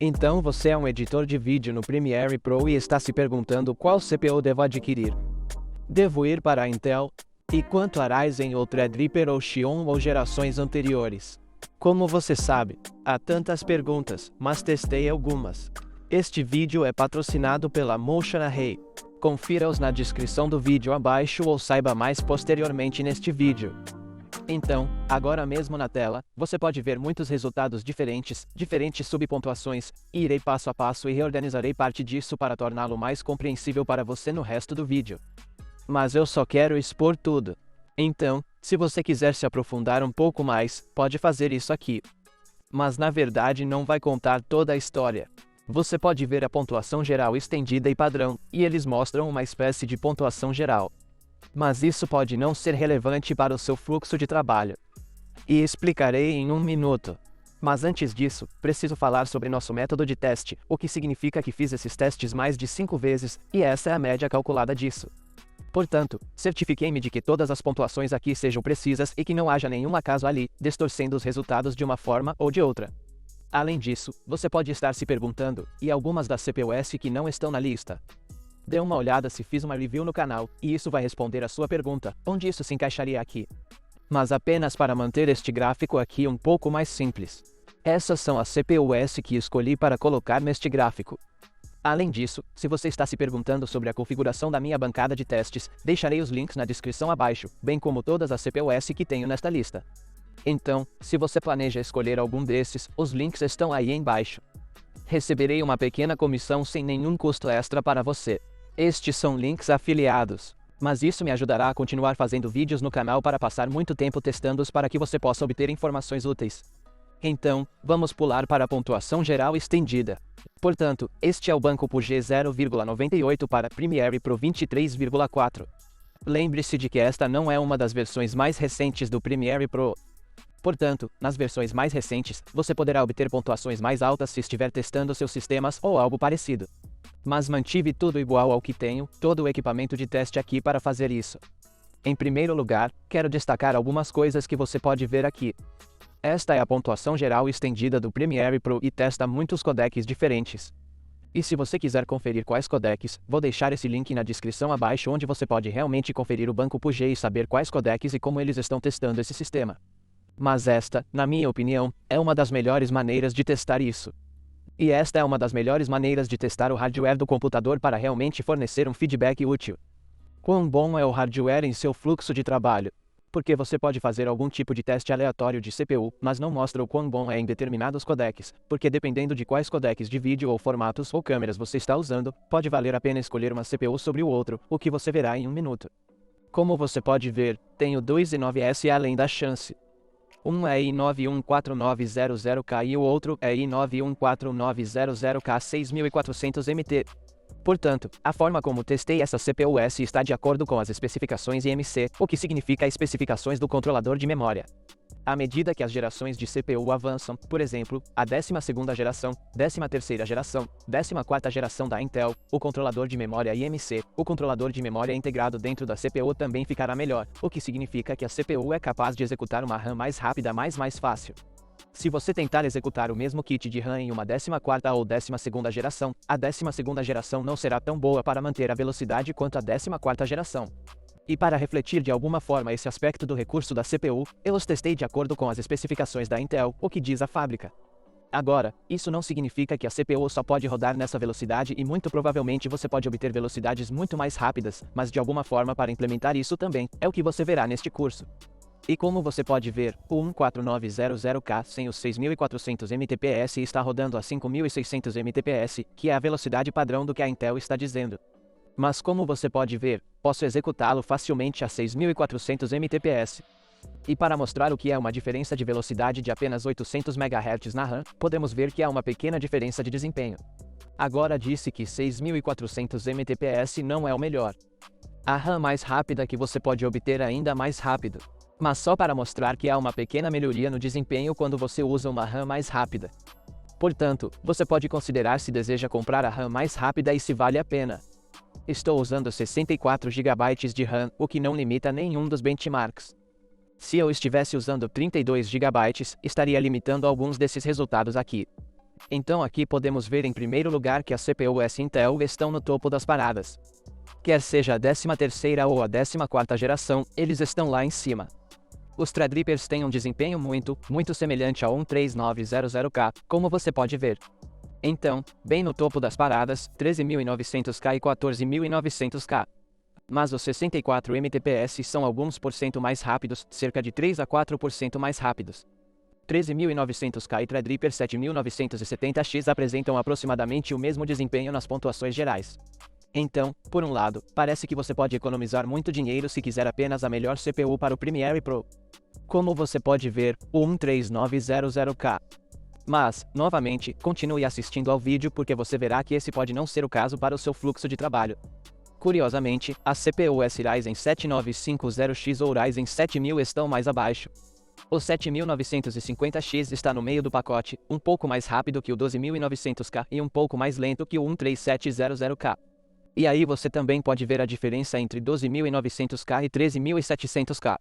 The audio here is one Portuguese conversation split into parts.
Então você é um editor de vídeo no Premiere Pro e está se perguntando qual CPU devo adquirir. Devo ir para a Intel? E quanto a Ryzen ou Threadripper ou Xeon ou gerações anteriores? Como você sabe, há tantas perguntas, mas testei algumas. Este vídeo é patrocinado pela Motion Array. Confira-os na descrição do vídeo abaixo ou saiba mais posteriormente neste vídeo. Então, agora mesmo na tela, você pode ver muitos resultados diferentes subpontuações, e irei passo a passo e reorganizarei parte disso para torná-lo mais compreensível para você no resto do vídeo. Mas eu só quero expor tudo. Então, se você quiser se aprofundar um pouco mais, pode fazer isso aqui. Mas na verdade não vai contar toda a história. Você pode ver a pontuação geral estendida e padrão, e eles mostram uma espécie de pontuação geral. Mas isso pode não ser relevante para o seu fluxo de trabalho. E explicarei em um minuto. Mas antes disso, preciso falar sobre nosso método de teste, o que significa que fiz esses testes mais de 5 vezes, e essa é a média calculada disso. Portanto, certifiquei-me de que todas as pontuações aqui sejam precisas e que não haja nenhum acaso ali, distorcendo os resultados de uma forma ou de outra. Além disso, você pode estar se perguntando, e algumas das CPUs que não estão na lista? Dê uma olhada se fiz uma review no canal, e isso vai responder a sua pergunta, onde isso se encaixaria aqui. Mas apenas para manter este gráfico aqui um pouco mais simples. Essas são as CPUs que escolhi para colocar neste gráfico. Além disso, se você está se perguntando sobre a configuração da minha bancada de testes, deixarei os links na descrição abaixo, bem como todas as CPUs que tenho nesta lista. Então, se você planeja escolher algum desses, os links estão aí embaixo. Receberei uma pequena comissão sem nenhum custo extra para você. Estes são links afiliados, mas isso me ajudará a continuar fazendo vídeos no canal para passar muito tempo testando-os para que você possa obter informações úteis. Então, vamos pular para a pontuação geral estendida. Portanto, este é o banco PUG 0,98 para Premiere Pro 23,4. Lembre-se de que esta não é uma das versões mais recentes do Premiere Pro. Portanto, nas versões mais recentes, você poderá obter pontuações mais altas se estiver testando seus sistemas ou algo parecido. Mas mantive tudo igual ao que tenho, todo o equipamento de teste aqui para fazer isso. Em primeiro lugar, quero destacar algumas coisas que você pode ver aqui. Esta é a pontuação geral estendida do Premiere Pro e testa muitos codecs diferentes. E se você quiser conferir quais codecs, vou deixar esse link na descrição abaixo onde você pode realmente conferir o banco PUG e saber quais codecs e como eles estão testando esse sistema. Mas esta, na minha opinião, é uma das melhores maneiras de testar isso. E esta é uma das melhores maneiras de testar o hardware do computador para realmente fornecer um feedback útil. Quão bom é o hardware em seu fluxo de trabalho? Porque você pode fazer algum tipo de teste aleatório de CPU, mas não mostra o quão bom é em determinados codecs, porque dependendo de quais codecs de vídeo ou formatos ou câmeras você está usando, pode valer a pena escolher uma CPU sobre o outro, o que você verá em um minuto. Como você pode ver, tenho dois i9S além da chance. Um é i9-14900K e o outro é i9-14900K 6400MT. Portanto, a forma como testei essa CPUs está de acordo com as especificações IMC, o que significa as especificações do controlador de memória. À medida que as gerações de CPU avançam, por exemplo, a 12ª geração, 13ª geração, 14ª geração da Intel, o controlador de memória IMC, o controlador de memória integrado dentro da CPU também ficará melhor, o que significa que a CPU é capaz de executar uma RAM mais rápida mais fácil. Se você tentar executar o mesmo kit de RAM em uma 14ª ou 12ª geração, a 12ª geração não será tão boa para manter a velocidade quanto a 14ª geração. E para refletir de alguma forma esse aspecto do recurso da CPU, eu os testei de acordo com as especificações da Intel, o que diz a fábrica. Agora, isso não significa que a CPU só pode rodar nessa velocidade e muito provavelmente você pode obter velocidades muito mais rápidas, mas de alguma forma para implementar isso também, é o que você verá neste curso. E como você pode ver, o 14900K sem os 6400 mtps está rodando a 5600 mtps, que é a velocidade padrão do que a Intel está dizendo. Mas como você pode ver, posso executá-lo facilmente a 6400 mtps. E para mostrar o que é uma diferença de velocidade de apenas 800 MHz na RAM, podemos ver que há uma pequena diferença de desempenho. Agora disse que 6400 mtps não é o melhor. A RAM mais rápida que você pode obter ainda mais rápido. Mas só para mostrar que há uma pequena melhoria no desempenho quando você usa uma RAM mais rápida. Portanto, você pode considerar se deseja comprar a RAM mais rápida e se vale a pena. Estou usando 64 GB de RAM, o que não limita nenhum dos benchmarks. Se eu estivesse usando 32 GB, estaria limitando alguns desses resultados aqui. Então aqui podemos ver em primeiro lugar que as CPUs Intel estão no topo das paradas. Quer seja a 13ª ou a 14ª geração, eles estão lá em cima. Os Threadrippers têm um desempenho muito semelhante ao 13900K, como você pode ver. Então, bem no topo das paradas, 13.900K e 14.900K. Mas os 64 MTPS são alguns por cento mais rápidos, cerca de 3 a 4% mais rápidos. 13.900K e Threadripper 7.970X apresentam aproximadamente o mesmo desempenho nas pontuações gerais. Então, por um lado, parece que você pode economizar muito dinheiro se quiser apenas a melhor CPU para o Premiere Pro. Como você pode ver, o 13900K. Mas, novamente, continue assistindo ao vídeo porque você verá que esse pode não ser o caso para o seu fluxo de trabalho. Curiosamente, as CPUs Ryzen 7950X ou Ryzen 7000 estão mais abaixo. O 7950X está no meio do pacote, um pouco mais rápido que o 12900K e um pouco mais lento que o 13700K. E aí você também pode ver a diferença entre 12.900K e 13.700K.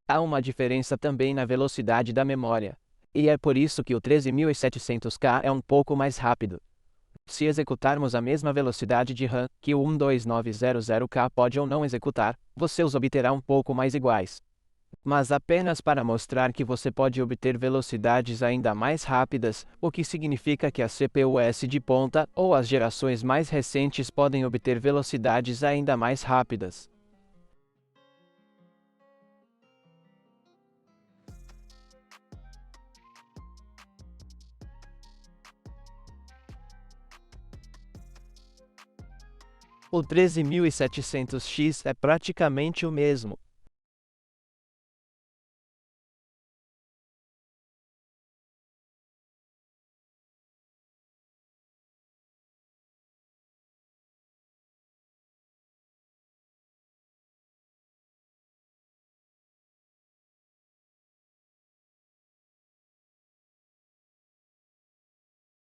Há uma diferença também na velocidade da memória. E é por isso que o 13.700K é um pouco mais rápido. Se executarmos a mesma velocidade de RAM que o 12900K pode ou não executar, você os obterá um pouco mais iguais. Mas apenas para mostrar que você pode obter velocidades ainda mais rápidas, o que significa que as CPUs de ponta ou as gerações mais recentes podem obter velocidades ainda mais rápidas. O 13.700X é praticamente o mesmo.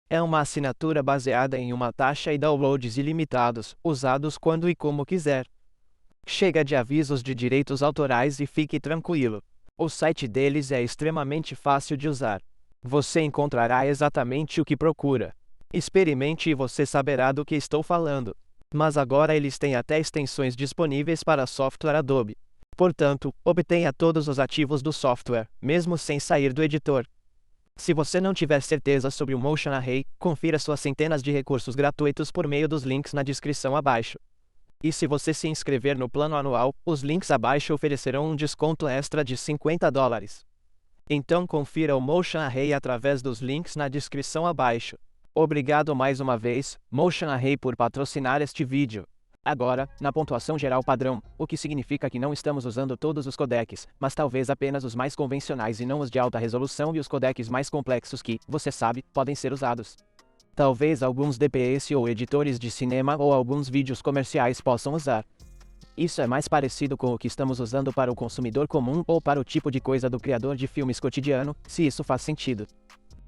É uma assinatura baseada em uma taxa e downloads ilimitados, usados quando e como quiser. Chega de avisos de direitos autorais e fique tranquilo. O site deles é extremamente fácil de usar. Você encontrará exatamente o que procura. Experimente e você saberá do que estou falando. Mas agora eles têm até extensões disponíveis para software Adobe. Portanto, obtenha todos os ativos do software, mesmo sem sair do editor. Se você não tiver certeza sobre o Motion Array, confira suas centenas de recursos gratuitos por meio dos links na descrição abaixo. E se você se inscrever no plano anual, os links abaixo oferecerão um desconto extra de $50. Então confira o Motion Array através dos links na descrição abaixo. Obrigado mais uma vez, Motion Array, por patrocinar este vídeo. Agora, na pontuação geral padrão, o que significa que não estamos usando todos os codecs, mas talvez apenas os mais convencionais e não os de alta resolução e os codecs mais complexos que, você sabe, podem ser usados. Talvez alguns DPS ou editores de cinema ou alguns vídeos comerciais possam usar. Isso é mais parecido com o que estamos usando para o consumidor comum ou para o tipo de coisa do criador de filmes cotidiano, se isso faz sentido.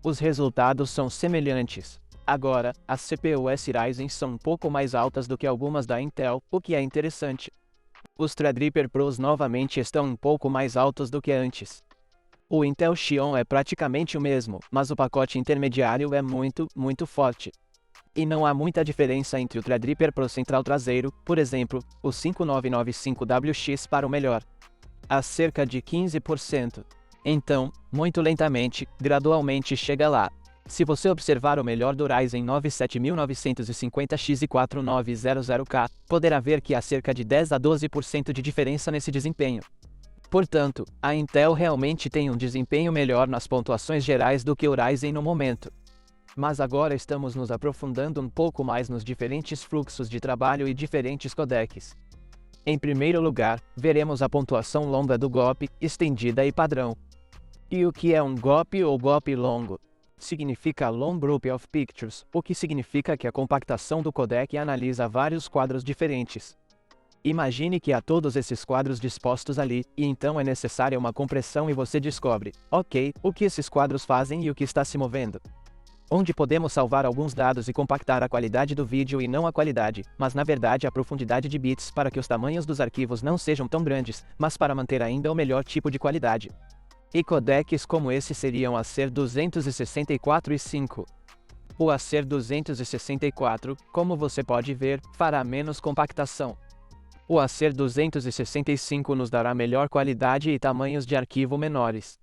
Os resultados são semelhantes. Agora, as CPUs Ryzen são um pouco mais altas do que algumas da Intel, o que é interessante. Os Threadripper Pros novamente estão um pouco mais altos do que antes. O Intel Xeon é praticamente o mesmo, mas o pacote intermediário é muito forte. E não há muita diferença entre o Threadripper Pro central traseiro, por exemplo, o 5995WX para o melhor. Há cerca de 15%. Então, muito lentamente, gradualmente chega lá. Se você observar o melhor do Ryzen 9 7950X e 4900K, poderá ver que há cerca de 10 a 12% de diferença nesse desempenho. Portanto, a Intel realmente tem um desempenho melhor nas pontuações gerais do que o Ryzen no momento. Mas agora estamos nos aprofundando um pouco mais nos diferentes fluxos de trabalho e diferentes codecs. Em primeiro lugar, veremos a pontuação longa do GOP, estendida e padrão. E o que é um GOP ou GOP longo? Significa Long Group of Pictures, o que significa que a compactação do codec analisa vários quadros diferentes. Imagine que há todos esses quadros dispostos ali, e então é necessária uma compressão e você descobre, ok, o que esses quadros fazem e o que está se movendo. Onde podemos salvar alguns dados e compactar a qualidade do vídeo e não a qualidade, mas na verdade a profundidade de bits para que os tamanhos dos arquivos não sejam tão grandes, mas para manter ainda o melhor tipo de qualidade. E codecs como esse seriam a ser 264 e 5. O Acer 264, como você pode ver, fará menos compactação. O Acer 265 nos dará melhor qualidade e tamanhos de arquivo menores.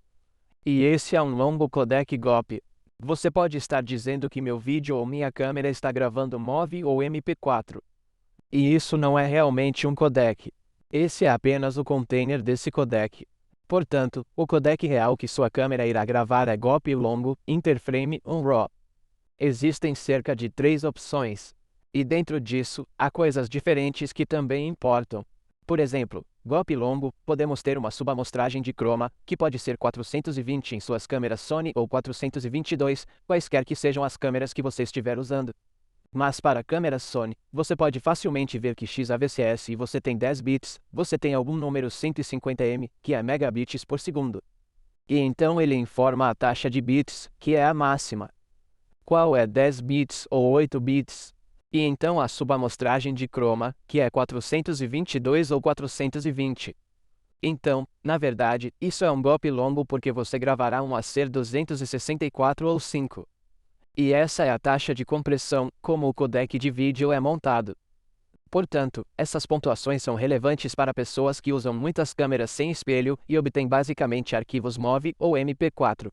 E esse é um longo codec GOP. Você pode estar dizendo que meu vídeo ou minha câmera está gravando MOV ou MP4. E isso não é realmente um codec. Esse é apenas o container desse codec. Portanto, o codec real que sua câmera irá gravar é GOP longo, Interframe ou RAW. Existem cerca de 3 opções. E dentro disso, há coisas diferentes que também importam. Por exemplo, GOP longo, podemos ter uma subamostragem de chroma, que pode ser 420 em suas câmeras Sony ou 422, quaisquer que sejam as câmeras que você estiver usando. Mas para câmeras Sony, você pode facilmente ver que XAVCS e você tem 10 bits, você tem algum número 150M, que é megabits por segundo. E então ele informa a taxa de bits, que é a máxima. Qual é 10 bits ou 8 bits? E então a subamostragem de chroma, que é 422 ou 420. Então, na verdade, isso é um GOP longo porque você gravará um Acer 264 ou 5. E essa é a taxa de compressão, como o codec de vídeo é montado. Portanto, essas pontuações são relevantes para pessoas que usam muitas câmeras sem espelho e obtêm basicamente arquivos MOV ou MP4.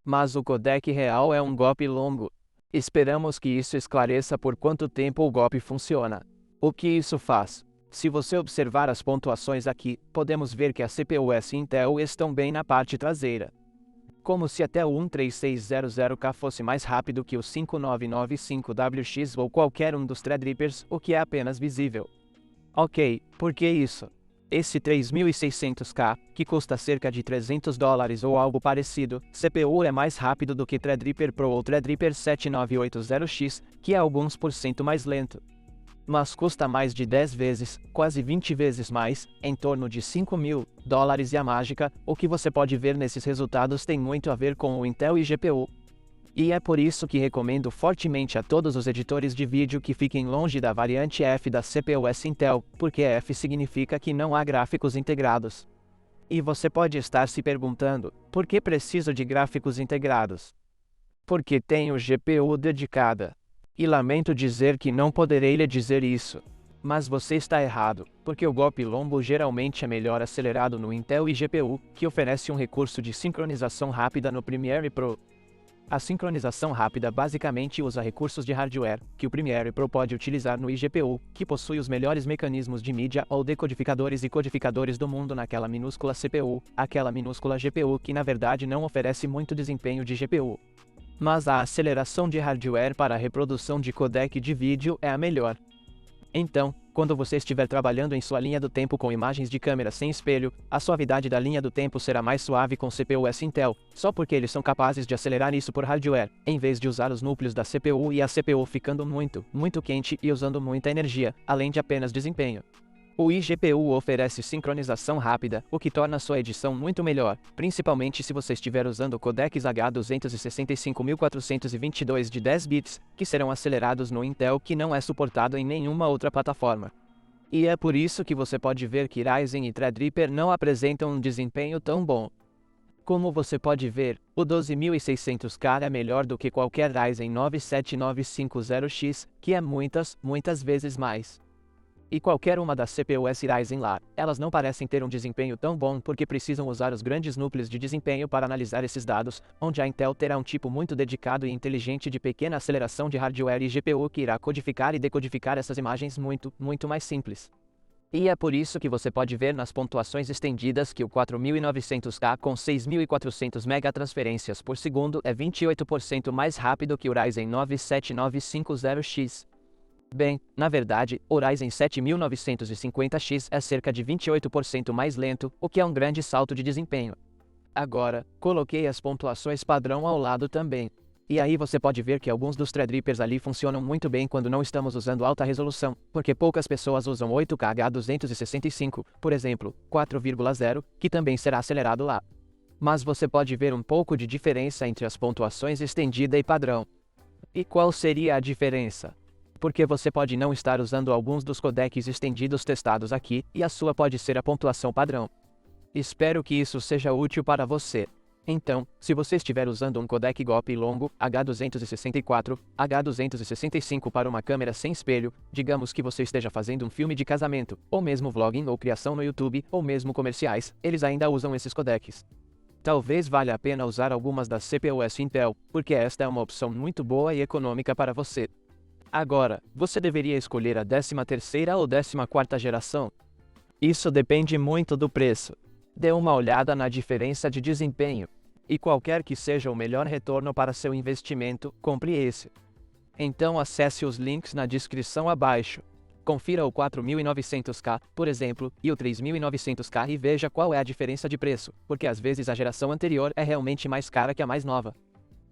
Mas o codec real é um GOP longo. Esperamos que isso esclareça por quanto tempo o GOP funciona. O que isso faz? Se você observar as pontuações aqui, podemos ver que as CPUs Intel estão bem na parte traseira. Como se até o 13600K fosse mais rápido que o 5995WX ou qualquer um dos Threadrippers, o que é apenas visível. Ok, por que isso? Esse 3600K, que custa cerca de $300 ou algo parecido, CPU é mais rápido do que Threadripper Pro ou Threadripper 7980X, que é alguns por cento mais lento. Mas custa mais de 10 vezes, quase 20 vezes mais, em torno de $5.000, e a mágica, o que você pode ver nesses resultados tem muito a ver com o Intel e GPU. E é por isso que recomendo fortemente a todos os editores de vídeo que fiquem longe da variante F da CPUs Intel, porque F significa que não há gráficos integrados. E você pode estar se perguntando, por que preciso de gráficos integrados? Porque tenho GPU dedicada. E lamento dizer que não poderei lhe dizer isso. Mas você está errado, porque o GOP longo geralmente é melhor acelerado no Intel e GPU, que oferece um recurso de sincronização rápida no Premiere Pro. A sincronização rápida basicamente usa recursos de hardware, que o Premiere Pro pode utilizar no iGPU, que possui os melhores mecanismos de mídia ou decodificadores e codificadores do mundo naquela minúscula CPU, aquela minúscula GPU que na verdade não oferece muito desempenho de GPU. Mas a aceleração de hardware para a reprodução de codec de vídeo é a melhor. Então, quando você estiver trabalhando em sua linha do tempo com imagens de câmera sem espelho, a suavidade da linha do tempo será mais suave com CPUs Intel, só porque eles são capazes de acelerar isso por hardware, em vez de usar os núcleos da CPU e a CPU ficando muito quente e usando muita energia, além de apenas desempenho. O iGPU oferece sincronização rápida, o que torna sua edição muito melhor, principalmente se você estiver usando codecs H265.422 de 10 bits, que serão acelerados no Intel que não é suportado em nenhuma outra plataforma. E é por isso que você pode ver que Ryzen e Threadripper não apresentam um desempenho tão bom. Como você pode ver, o 12600K é melhor do que qualquer Ryzen 9 7950X, que é muitas vezes mais. E qualquer uma das CPUs Ryzen lá, elas não parecem ter um desempenho tão bom porque precisam usar os grandes núcleos de desempenho para analisar esses dados, onde a Intel terá um tipo muito dedicado e inteligente de pequena aceleração de hardware e GPU que irá codificar e decodificar essas imagens muito mais simples. E é por isso que você pode ver nas pontuações estendidas que o 4900K com 6400 megatransferências por segundo é 28% mais rápido que o Ryzen 9 7950X. Bem, na verdade, o Ryzen 7950X é cerca de 28% mais lento, o que é um grande salto de desempenho. Agora, coloquei as pontuações padrão ao lado também. E aí você pode ver que alguns dos Threadrippers ali funcionam muito bem quando não estamos usando alta resolução, porque poucas pessoas usam 8K H265, por exemplo, 4,0, que também será acelerado lá. Mas você pode ver um pouco de diferença entre as pontuações estendida e padrão. E qual seria a diferença? Porque você pode não estar usando alguns dos codecs estendidos testados aqui, e a sua pode ser a pontuação padrão. Espero que isso seja útil para você. Então, se você estiver usando um codec GOP longo, H264, H265 para uma câmera sem espelho, digamos que você esteja fazendo um filme de casamento, ou mesmo vlogging ou criação no YouTube, ou mesmo comerciais, eles ainda usam esses codecs. Talvez valha a pena usar algumas das CPUs Intel, porque esta é uma opção muito boa e econômica para você. Agora, você deveria escolher a 13ª ou 14ª geração? Isso depende muito do preço. Dê uma olhada na diferença de desempenho. E qualquer que seja o melhor retorno para seu investimento, compre esse. Então acesse os links na descrição abaixo. Confira o 4900K, por exemplo, e o 3900K e veja qual é a diferença de preço, porque às vezes a geração anterior é realmente mais cara que a mais nova.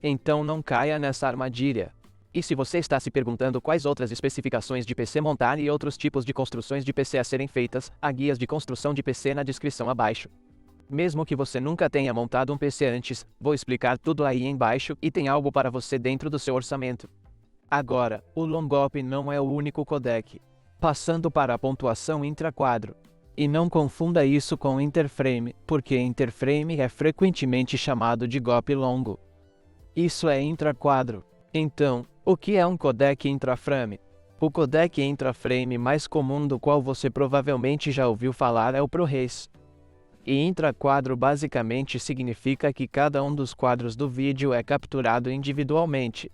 Então não caia nessa armadilha. E se você está se perguntando quais outras especificações de PC montar e outros tipos de construções de PC a serem feitas, há guias de construção de PC na descrição abaixo. Mesmo que você nunca tenha montado um PC antes, vou explicar tudo aí embaixo e tem algo para você dentro do seu orçamento. Agora, o Longop não é o único codec. Passando para a pontuação intra-quadro. E não confunda isso com interframe, porque interframe é frequentemente chamado de GOP longo. Isso é intra-quadro. Então, o que é um codec intraframe? O codec intraframe mais comum do qual você provavelmente já ouviu falar é o ProRes. E intra-quadro basicamente significa que cada um dos quadros do vídeo é capturado individualmente.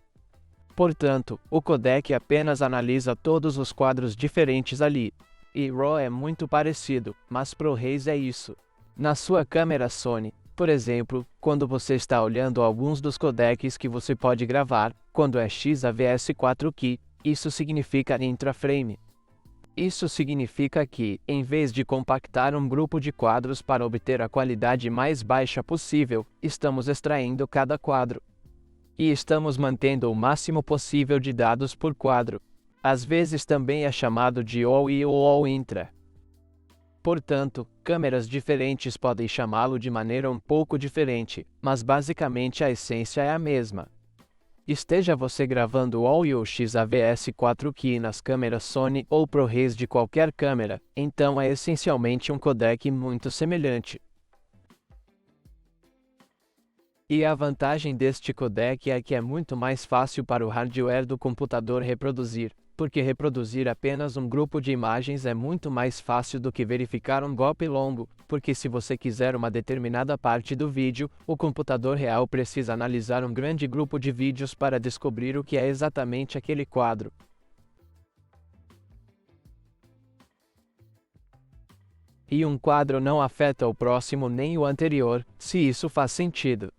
Portanto, o codec apenas analisa todos os quadros diferentes ali. E RAW é muito parecido, mas ProRes é isso. Na sua câmera Sony, por exemplo, quando você está olhando alguns dos codecs que você pode gravar, quando é XAVS4K, isso significa intraframe. Isso significa que, em vez de compactar um grupo de quadros para obter a qualidade mais baixa possível, estamos extraindo cada quadro. E estamos mantendo o máximo possível de dados por quadro. Às vezes também é chamado de all-in ou all-intra. Portanto, câmeras diferentes podem chamá-lo de maneira um pouco diferente, mas basicamente a essência é a mesma. Esteja você gravando All-in ou XAVS4K nas câmeras Sony ou ProRes de qualquer câmera, então é essencialmente um codec muito semelhante. E a vantagem deste codec é que é muito mais fácil para o hardware do computador reproduzir, porque reproduzir apenas um grupo de imagens é muito mais fácil do que verificar um GOP longo, porque se você quiser uma determinada parte do vídeo, o computador real precisa analisar um grande grupo de vídeos para descobrir o que é exatamente aquele quadro. E um quadro não afeta o próximo nem o anterior, se isso faz sentido.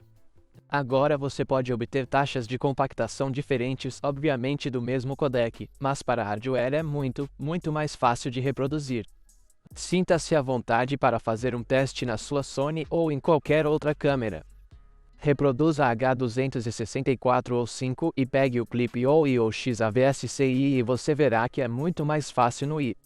Agora você pode obter taxas de compactação diferentes, obviamente do mesmo codec, mas para hardware é muito mais fácil de reproduzir. Sinta-se à vontade para fazer um teste na sua Sony ou em qualquer outra câmera. Reproduza H264 ou 5 e pegue o clipe all-in ou XAVS-CI e você verá que é muito mais fácil no i.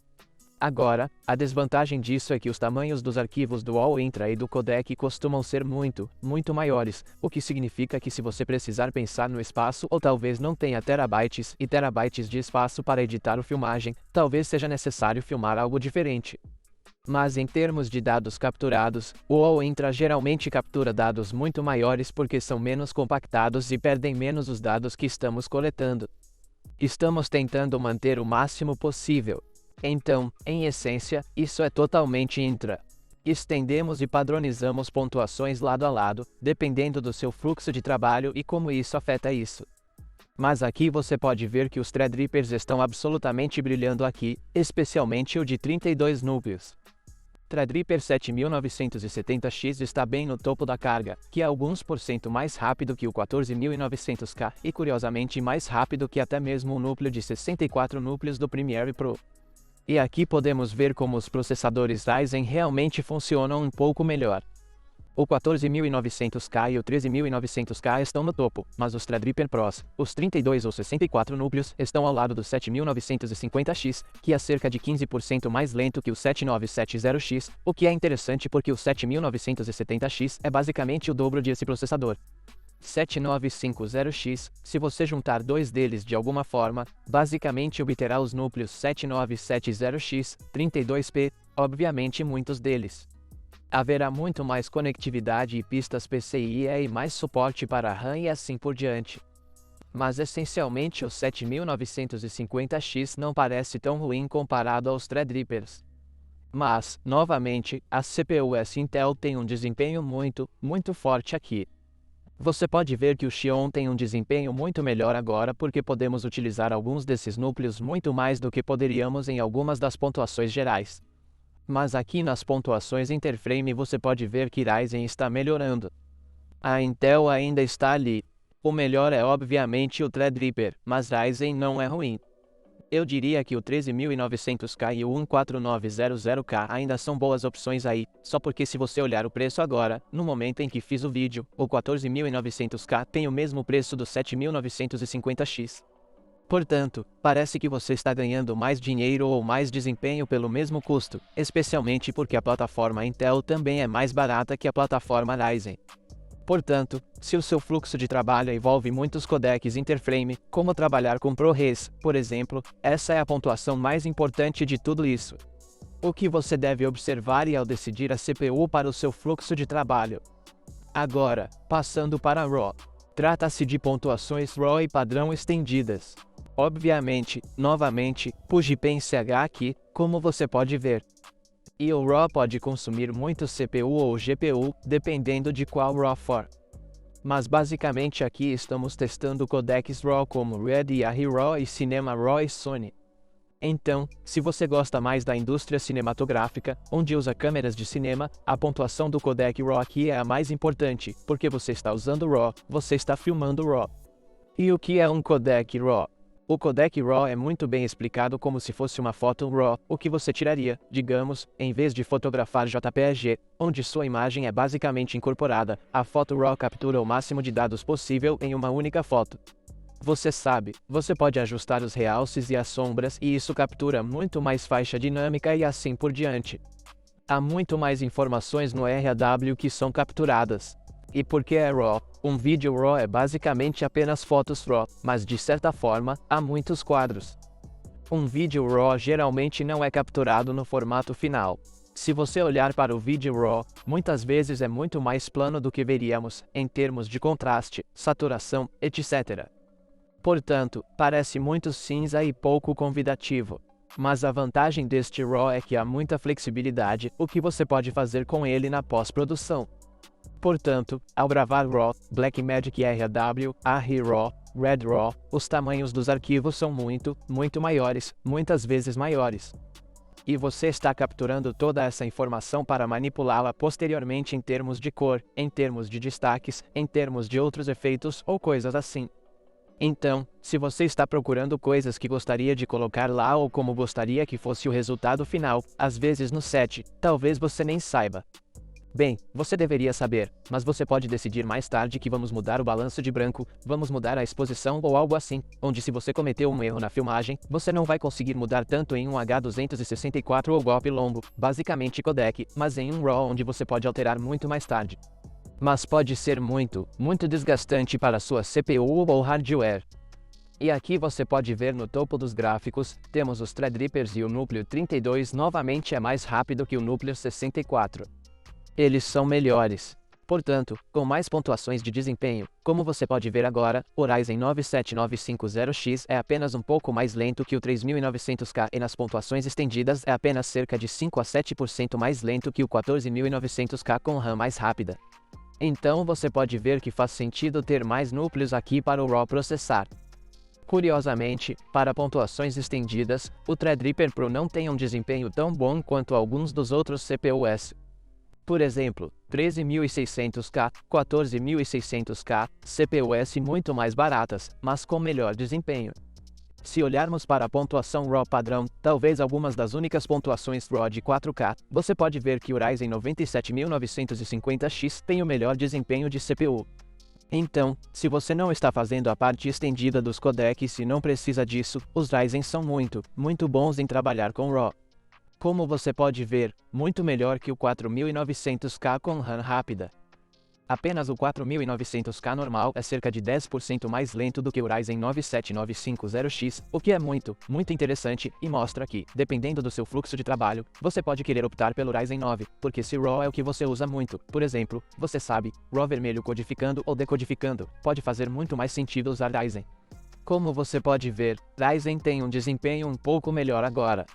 Agora, a desvantagem disso é que os tamanhos dos arquivos do all-intra e do codec costumam ser muito maiores, o que significa que se você precisar pensar no espaço ou talvez não tenha terabytes e terabytes de espaço para editar a filmagem, talvez seja necessário filmar algo diferente. Mas em termos de dados capturados, o all-intra geralmente captura dados muito maiores porque são menos compactados e perdem menos os dados que estamos coletando. Estamos tentando manter o máximo possível. Então, em essência, isso é totalmente intra. Estendemos e padronizamos pontuações lado a lado, dependendo do seu fluxo de trabalho e como isso afeta isso. Mas aqui você pode ver que os Threadrippers estão absolutamente brilhando aqui, especialmente o de 32 núcleos. Threadripper 7970X está bem no topo da carga, que é alguns por cento mais rápido que o 14900K e curiosamente mais rápido que até mesmo o núcleo de 64 núcleos do Premiere Pro. E aqui podemos ver como os processadores Ryzen realmente funcionam um pouco melhor. O 14900K e o 13900K estão no topo, mas os Threadripper Pros, os 32 ou 64 núcleos, estão ao lado do 7950X, que é cerca de 15% mais lento que o 7970X, o que é interessante porque o 7970X é basicamente o dobro desse processador. 7950X, se você juntar dois deles de alguma forma, basicamente obterá os núcleos 7970X, 32P, obviamente muitos deles. Haverá muito mais conectividade e pistas PCIe e mais suporte para RAM e assim por diante. Mas essencialmente o 7950X não parece tão ruim comparado aos Threadrippers. Mas, novamente, a CPUs Intel tem um desempenho muito forte aqui. Você pode ver que o Xeon tem um desempenho muito melhor agora porque podemos utilizar alguns desses núcleos muito mais do que poderíamos em algumas das pontuações gerais. Mas aqui nas pontuações interframe você pode ver que Ryzen está melhorando. A Intel ainda está ali. O melhor é obviamente o Threadripper, mas Ryzen não é ruim. Eu diria que o 13900K e o 14900K ainda são boas opções aí, só porque se você olhar o preço agora, no momento em que fiz o vídeo, o 14900K tem o mesmo preço do 7950X. Portanto, parece que você está ganhando mais dinheiro ou mais desempenho pelo mesmo custo, especialmente porque a plataforma Intel também é mais barata que a plataforma Ryzen. Portanto, se o seu fluxo de trabalho envolve muitos codecs interframe, como trabalhar com ProRes, por exemplo, essa é a pontuação mais importante de tudo isso. O que você deve observar ao decidir a CPU para o seu fluxo de trabalho. Agora, passando para RAW. Trata-se de pontuações RAW e padrão estendidas. Obviamente, novamente, PuGPenCH aqui, como você pode ver. E o RAW pode consumir muito CPU ou GPU, dependendo de qual RAW for. Mas basicamente aqui estamos testando codecs RAW como Red e RAW e Cinema RAW e Sony. Então, se você gosta mais da indústria cinematográfica, onde usa câmeras de cinema, a pontuação do codec RAW aqui é a mais importante, porque você está usando RAW, você está filmando RAW. E o que é um codec RAW? O codec RAW é muito bem explicado como se fosse uma foto RAW, o que você tiraria, digamos, em vez de fotografar JPEG, onde sua imagem é basicamente incorporada, a foto RAW captura o máximo de dados possível em uma única foto. Você sabe, você pode ajustar os realces e as sombras e isso captura muito mais faixa dinâmica e assim por diante. Há muito mais informações no RAW que são capturadas. E porque é RAW, um vídeo RAW é basicamente apenas fotos RAW, mas de certa forma, há muitos quadros. Um vídeo RAW geralmente não é capturado no formato final. Se você olhar para o vídeo RAW, muitas vezes é muito mais plano do que veríamos, em termos de contraste, saturação, etc. Portanto, parece muito cinza e pouco convidativo. Mas a vantagem deste RAW é que há muita flexibilidade, o que você pode fazer com ele na pós-produção. Portanto, ao gravar RAW, Blackmagic RAW, RAW, Red RAW, os tamanhos dos arquivos são muito maiores, muitas vezes maiores. E você está capturando toda essa informação para manipulá-la posteriormente em termos de cor, em termos de destaques, em termos de outros efeitos ou coisas assim. Então, se você está procurando coisas que gostaria de colocar lá ou como gostaria que fosse o resultado final, às vezes no set, talvez você nem saiba. Bem, você deveria saber, mas você pode decidir mais tarde que vamos mudar o balanço de branco, vamos mudar a exposição ou algo assim, onde se você cometeu um erro na filmagem, você não vai conseguir mudar tanto em um H264 ou golpe longo, basicamente codec, mas em um RAW onde você pode alterar muito mais tarde. Mas pode ser muito desgastante para sua CPU ou hardware. E aqui você pode ver no topo dos gráficos, temos os Threadrippers e o núcleo 32 novamente é mais rápido que o núcleo 64. Eles são melhores. Portanto, com mais pontuações de desempenho, como você pode ver agora, o Ryzen 97950X é apenas um pouco mais lento que o 3900K e nas pontuações estendidas é apenas cerca de 5 a 7% mais lento que o 14900K com RAM mais rápida. Então você pode ver que faz sentido ter mais núcleos aqui para o RAW processar. Curiosamente, para pontuações estendidas, o Threadripper Pro não tem um desempenho tão bom quanto alguns dos outros CPUs. Por exemplo, 13600K, 14600K, CPUs muito mais baratas, mas com melhor desempenho. Se olharmos para a pontuação RAW padrão, talvez algumas das únicas pontuações RAW de 4K, você pode ver que o Ryzen 97950X tem o melhor desempenho de CPU. Então, se você não está fazendo a parte estendida dos codecs e não precisa disso, os Ryzen são muito bons em trabalhar com RAW. Como você pode ver, muito melhor que o 4900K com RAM rápida. Apenas o 4900K normal é cerca de 10% mais lento do que o Ryzen 9 7950X, o que é muito interessante e mostra que, dependendo do seu fluxo de trabalho, você pode querer optar pelo Ryzen 9, porque se RAW é o que você usa muito, por exemplo, você sabe, RAW vermelho codificando ou decodificando, pode fazer muito mais sentido usar Ryzen. Como você pode ver, Ryzen tem um desempenho um pouco melhor agora.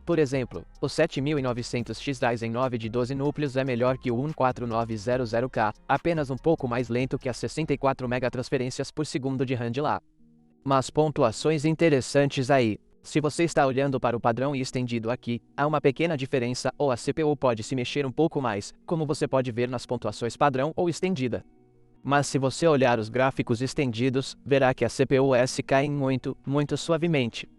Por exemplo, o 7900X Ryzen 9 de 12 núcleos é melhor que o 14900K, apenas um pouco mais lento que as 64 MB transferências por segundo de RAM de lá. Mas pontuações interessantes aí. Se você está olhando para o padrão e estendido aqui, há uma pequena diferença ou a CPU pode se mexer um pouco mais, como você pode ver nas pontuações padrão ou estendida. Mas se você olhar os gráficos estendidos, verá que a CPU-S cai muito suavemente.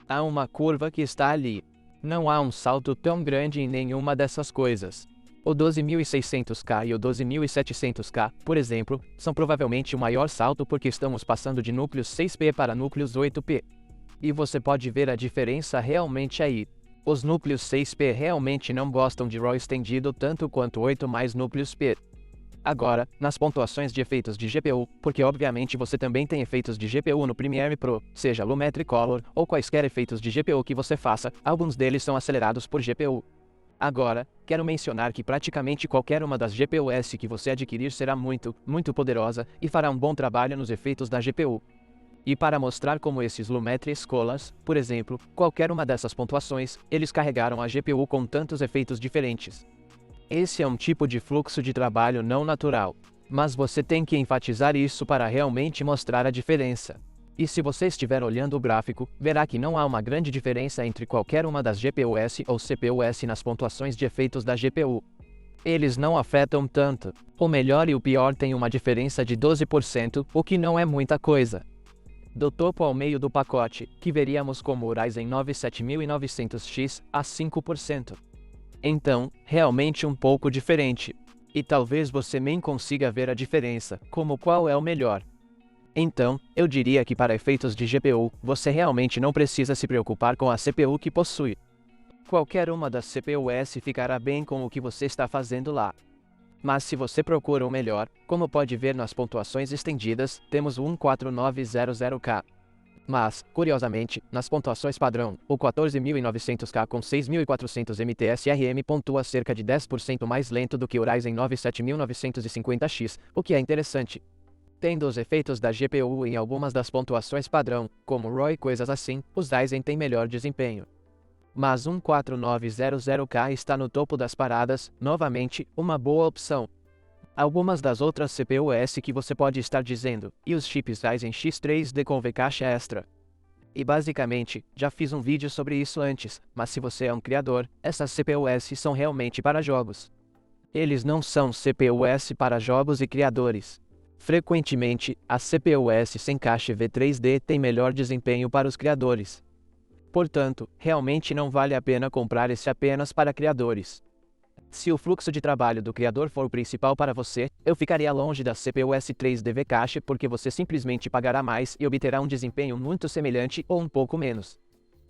Há uma curva que está ali. Não há um salto tão grande em nenhuma dessas coisas. O 12600K e o 12700K, por exemplo, são provavelmente o maior salto porque estamos passando de núcleos 6P para núcleos 8P. E você pode ver a diferença realmente aí. Os núcleos 6P realmente não gostam de RAW estendido tanto quanto 8 mais núcleos P. Agora, nas pontuações de efeitos de GPU, porque obviamente você também tem efeitos de GPU no Premiere Pro, seja Lumetri Color ou quaisquer efeitos de GPU que você faça, alguns deles são acelerados por GPU. Agora, quero mencionar que praticamente qualquer uma das GPU-S que você adquirir será muito poderosa e fará um bom trabalho nos efeitos da GPU. E para mostrar como esses Lumetri Scholars, por exemplo, qualquer uma dessas pontuações, eles carregaram a GPU com tantos efeitos diferentes. Esse é um tipo de fluxo de trabalho não natural, mas você tem que enfatizar isso para realmente mostrar a diferença. E se você estiver olhando o gráfico, verá que não há uma grande diferença entre qualquer uma das GPU-S ou CPU-S nas pontuações de efeitos da GPU. Eles não afetam tanto. O melhor e o pior têm uma diferença de 12%, o que não é muita coisa. Do topo ao meio do pacote, que veríamos como o Ryzen 9 7900X, a 5%. Então, realmente um pouco diferente. E talvez você nem consiga ver a diferença, como qual é o melhor. Então, eu diria que para efeitos de GPU, você realmente não precisa se preocupar com a CPU que possui. Qualquer uma das CPU-S ficará bem com o que você está fazendo lá. Mas se você procura o melhor, como pode ver nas pontuações estendidas, temos o 14900K. Mas, curiosamente, nas pontuações padrão, o 14900K com 6400 MTSRM pontua cerca de 10% mais lento do que o Ryzen 9 7950X, o que é interessante. Tendo os efeitos da GPU em algumas das pontuações padrão, como RAW e coisas assim, os Ryzen têm melhor desempenho. Mas 14900K está no topo das paradas, novamente, uma boa opção. Algumas das outras CPU-S que você pode estar dizendo, e os chips Ryzen X3D com V-caixa extra. E basicamente, já fiz um vídeo sobre isso antes, mas se você é um criador, essas CPU-S são realmente para jogos. Eles não são CPU-S para jogos e criadores. Frequentemente, a CPU-S sem caixa V3D tem melhor desempenho para os criadores. Portanto, realmente não vale a pena comprar esse apenas para criadores. Se o fluxo de trabalho do criador for o principal para você, eu ficaria longe da CPU-S 3D V-Cache porque você simplesmente pagará mais e obterá um desempenho muito semelhante ou um pouco menos.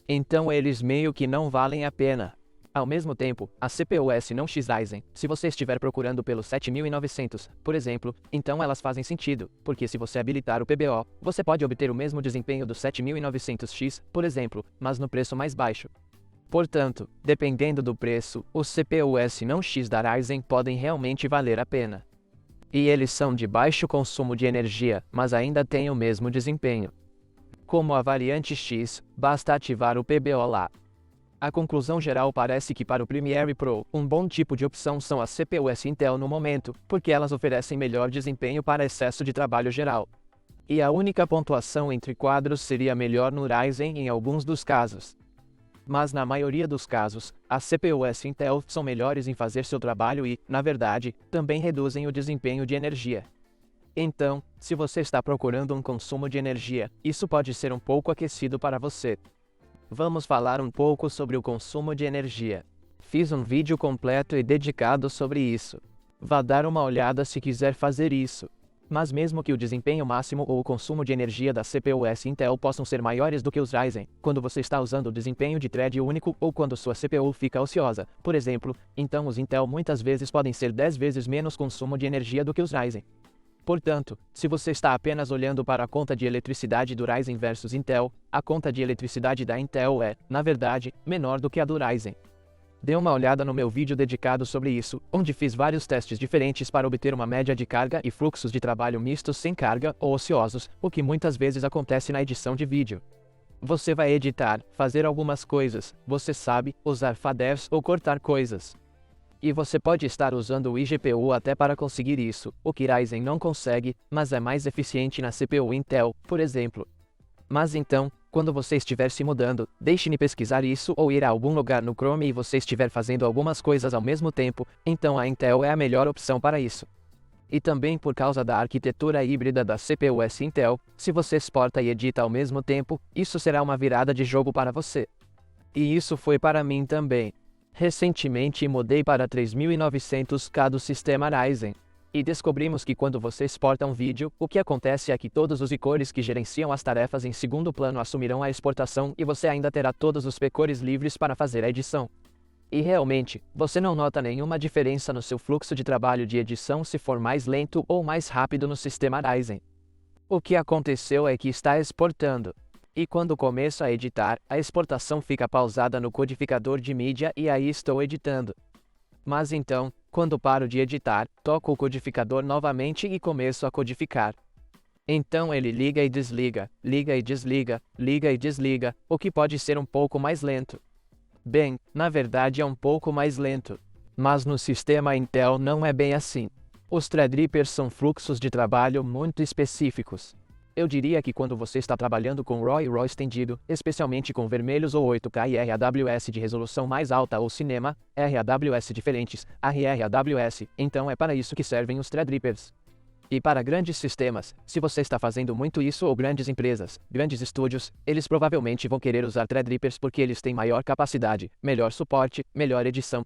Então eles meio que não valem a pena. Ao mesmo tempo, a CPU-S não X-Ryzen, se você estiver procurando pelo 7900, por exemplo, então elas fazem sentido, porque se você habilitar o PBO, você pode obter o mesmo desempenho do 7900X, por exemplo, mas no preço mais baixo. Portanto, dependendo do preço, os CPU-S não X da Ryzen podem realmente valer a pena. E eles são de baixo consumo de energia, mas ainda têm o mesmo desempenho. Como a variante X, basta ativar o PBO lá. A conclusão geral parece que para o Premiere Pro, um bom tipo de opção são as CPU-S Intel no momento, porque elas oferecem melhor desempenho para excesso de trabalho geral. E a única pontuação entre quadros seria melhor no Ryzen em alguns dos casos. Mas na maioria dos casos, as CPU-S Intel são melhores em fazer seu trabalho e, na verdade, também reduzem o desempenho de energia. Então, se você está procurando um consumo de energia, isso pode ser um pouco aquecido para você. Vamos falar um pouco sobre o consumo de energia. Fiz um vídeo completo e dedicado sobre isso. Vá dar uma olhada se quiser fazer isso. Mas mesmo que o desempenho máximo ou o consumo de energia da CPUs Intel possam ser maiores do que os Ryzen, quando você está usando o desempenho de thread único ou quando sua CPU fica ociosa, por exemplo, então os Intel muitas vezes podem ser 10 vezes menos consumo de energia do que os Ryzen. Portanto, se você está apenas olhando para a conta de eletricidade do Ryzen versus Intel, a conta de eletricidade da Intel é, na verdade, menor do que a do Ryzen. Dê uma olhada no meu vídeo dedicado sobre isso, onde fiz vários testes diferentes para obter uma média de carga e fluxos de trabalho mistos sem carga ou ociosos, o que muitas vezes acontece na edição de vídeo. Você vai editar, fazer algumas coisas, você sabe, usar faders ou cortar coisas. E você pode estar usando o iGPU até para conseguir isso, o que Ryzen não consegue, mas é mais eficiente na CPU Intel, por exemplo. Mas então, quando você estiver se mudando, deixe-me pesquisar isso ou ir a algum lugar no Chrome e você estiver fazendo algumas coisas ao mesmo tempo, então a Intel é a melhor opção para isso. E também por causa da arquitetura híbrida da CPUs Intel, se você exporta e edita ao mesmo tempo, isso será uma virada de jogo para você. E isso foi para mim também. Recentemente mudei para 3900K do sistema Ryzen. E descobrimos que quando você exporta um vídeo, o que acontece é que todos os icores que gerenciam as tarefas em segundo plano assumirão a exportação e você ainda terá todos os p-cores livres para fazer a edição. E realmente, você não nota nenhuma diferença no seu fluxo de trabalho de edição se for mais lento ou mais rápido no sistema Ryzen. O que aconteceu é que está exportando. E quando começo a editar, a exportação fica pausada no codificador de mídia e aí estou editando. Mas então, quando paro de editar, toco o codificador novamente e começo a codificar. Então ele liga e desliga, liga e desliga, liga e desliga, o que pode ser um pouco mais lento. Bem, na verdade é um pouco mais lento. Mas no sistema Intel não é bem assim. Os Threadrippers são fluxos de trabalho muito específicos. Eu diria que quando você está trabalhando com RAW estendido, especialmente com vermelhos ou 8K e RAWS de resolução mais alta ou cinema, RAWS diferentes, RAWS, então é para isso que servem os Threadrippers. E para grandes sistemas, se você está fazendo muito isso ou grandes empresas, grandes estúdios, eles provavelmente vão querer usar Threadrippers porque eles têm maior capacidade, melhor suporte, melhor edição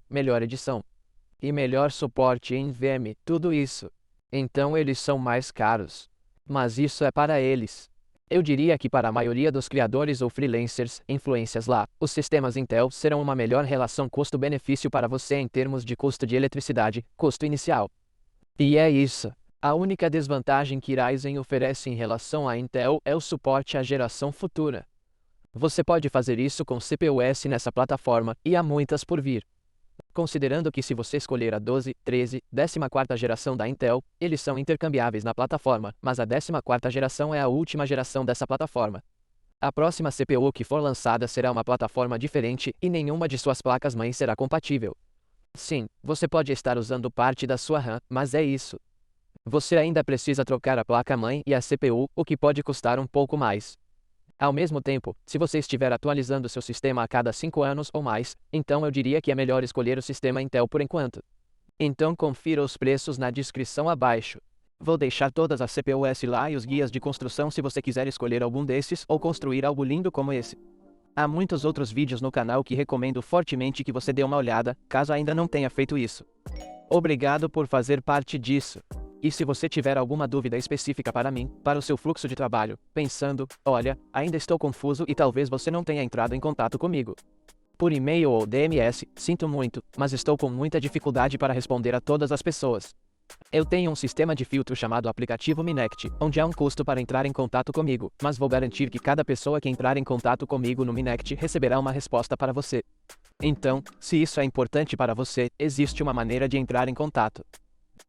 e melhor suporte em VM, tudo isso. Então eles são mais caros. Mas isso é para eles. Eu diria que para a maioria dos criadores ou freelancers, influências lá, os sistemas Intel serão uma melhor relação custo-benefício para você em termos de custo de eletricidade, custo inicial. E é isso. A única desvantagem que Ryzen oferece em relação à Intel é o suporte à geração futura. Você pode fazer isso com CPUs nessa plataforma, e há muitas por vir. Considerando que se você escolher a 12, 13, 14ª geração da Intel, eles são intercambiáveis na plataforma, mas a 14ª geração é a última geração dessa plataforma. A próxima CPU que for lançada será uma plataforma diferente e nenhuma de suas placas-mães será compatível. Sim, você pode estar usando parte da sua RAM, mas é isso. Você ainda precisa trocar a placa-mãe e a CPU, o que pode custar um pouco mais. Ao mesmo tempo, se você estiver atualizando seu sistema a cada 5 anos ou mais, então eu diria que é melhor escolher o sistema Intel por enquanto. Então confira os preços na descrição abaixo. Vou deixar todas as CPUs lá e os guias de construção se você quiser escolher algum desses ou construir algo lindo como esse. Há muitos outros vídeos no canal que recomendo fortemente que você dê uma olhada, caso ainda não tenha feito isso. Obrigado por fazer parte disso. E se você tiver alguma dúvida específica para mim, para o seu fluxo de trabalho, pensando, olha, ainda estou confuso e talvez você não tenha entrado em contato comigo por e-mail ou DMS, sinto muito, mas estou com muita dificuldade para responder a todas as pessoas. Eu tenho um sistema de filtro chamado aplicativo Minect, onde há um custo para entrar em contato comigo, mas vou garantir que cada pessoa que entrar em contato comigo no Minect receberá uma resposta para você. Então, se isso é importante para você, existe uma maneira de entrar em contato.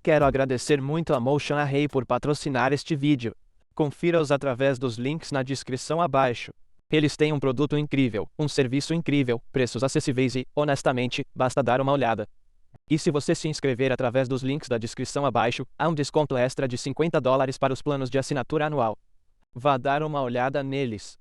Quero agradecer muito a Motion Array por patrocinar este vídeo. Confira-os através dos links na descrição abaixo. Eles têm um produto incrível, um serviço incrível, preços acessíveis e, honestamente, basta dar uma olhada. E se você se inscrever através dos links da descrição abaixo, há um desconto extra de $50 para os planos de assinatura anual. Vá dar uma olhada neles.